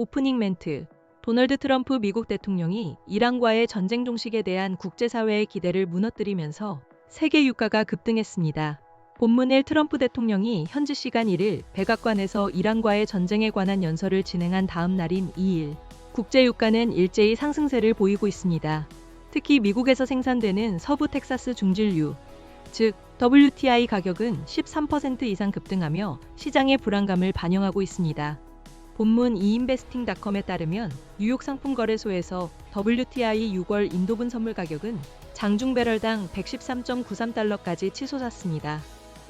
오프닝 멘트. 도널드 트럼프 미국 대통령이 이란과의 전쟁 종식에 대한 국제사회의 기대를 무너뜨리면서 세계 유가가 급등했습니다. 본문 1. 트럼프 대통령이 현지 시간 1일 백악관에서 이란과의 전쟁에 관한 연설을 진행한 다음 날인 2일, 국제 유가는 일제히 상승세를 보이고 있습니다. 특히 미국에서 생산되는 서부 텍사스 중진류, 즉 WTI 가격은 13% 이상 급등하며 시장의 불안감을 반영하고 있습니다. 본문 이인베스팅닷컴에 따르면 뉴욕 상품거래소에서 WTI 6월 인도분 선물 가격은 장중 배럴당 113.93달러까지 치솟았습니다.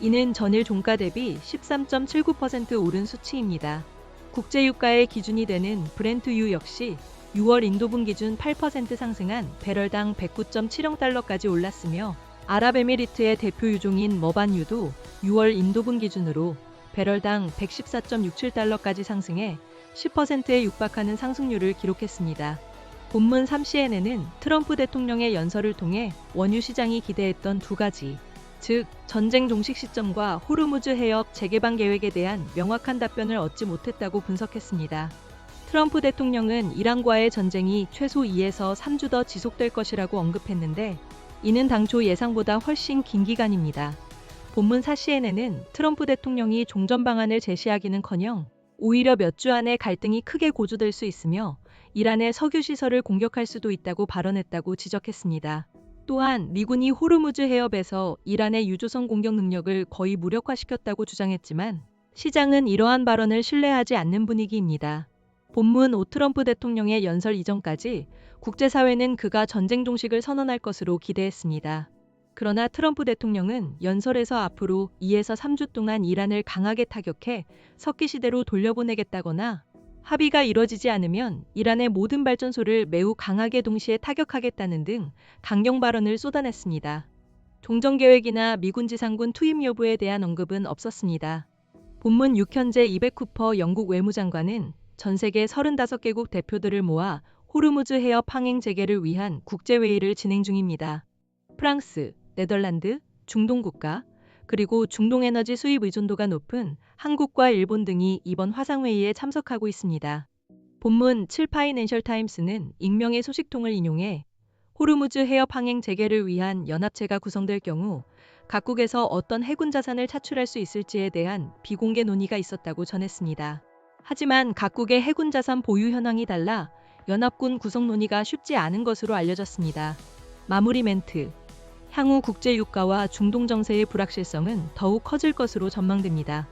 이는 전일 종가 대비 13.79% 오른 수치입니다. 국제유가의 기준이 되는 브렌트유 역시 6월 인도분 기준 8% 상승한 배럴당 109.70달러까지 올랐으며 아랍에미리트의 대표 유종인 머반유도 6월 인도분 기준으로 배럴당 114.67달러까지 상승해 10%에 육박하는 상승률을 기록했습니다. 본문 3CNN은 트럼프 대통령의 연설을 통해 원유 시장이 기대했던 두 가지, 즉 전쟁 종식 시점과 호르무즈 해협 재개방 계획에 대한 명확한 답변을 얻지 못했다고 분석했습니다. 트럼프 대통령은 이란과의 전쟁이 최소 2에서 3주 더 지속될 것이라고 언급했는데 이는 당초 예상보다 훨씬 긴 기간입니다. 본문 4CNN은 트럼프 대통령이 종전 방안을 제시하기는커녕 오히려 몇 주 안에 갈등이 크게 고조될 수 있으며 이란의 석유 시설을 공격할 수도 있다고 발언했다고 지적했습니다. 또한 미군이 호르무즈 해협에서 이란의 유조선 공격 능력을 거의 무력화시켰다고 주장했지만 시장은 이러한 발언을 신뢰하지 않는 분위기입니다. 본문 5. 트럼프 대통령의 연설 이전까지 국제사회는 그가 전쟁 종식을 선언할 것으로 기대했습니다. 그러나 트럼프 대통령은 연설에서 앞으로 2에서 3주 동안 이란을 강하게 타격해 석기 시대로 돌려보내겠다거나 합의가 이뤄지지 않으면 이란의 모든 발전소를 매우 강하게 동시에 타격하겠다는 등 강경 발언을 쏟아냈습니다. 종전계획이나 미군 지상군 투입 여부에 대한 언급은 없었습니다. 본문 6. 현재 이백 쿠퍼 영국 외무장관은 전 세계 35개국 대표들을 모아 호르무즈 해협 항행 재개를 위한 국제회의를 진행 중입니다. 프랑스, 네덜란드, 중동 국가, 그리고 중동 에너지 수입 의존도가 높은 한국과 일본 등이 이번 화상회의에 참석하고 있습니다. 본문 7. 파이낸셜 타임스는 익명의 소식통을 인용해 호르무즈 해협 항행 재개를 위한 연합체가 구성될 경우 각국에서 어떤 해군 자산을 차출할 수 있을지에 대한 비공개 논의가 있었다고 전했습니다. 하지만 각국의 해군 자산 보유 현황이 달라 연합군 구성 논의가 쉽지 않은 것으로 알려졌습니다. 마무리 멘트. 향후 국제 유가와 중동 정세의 불확실성은 더욱 커질 것으로 전망됩니다.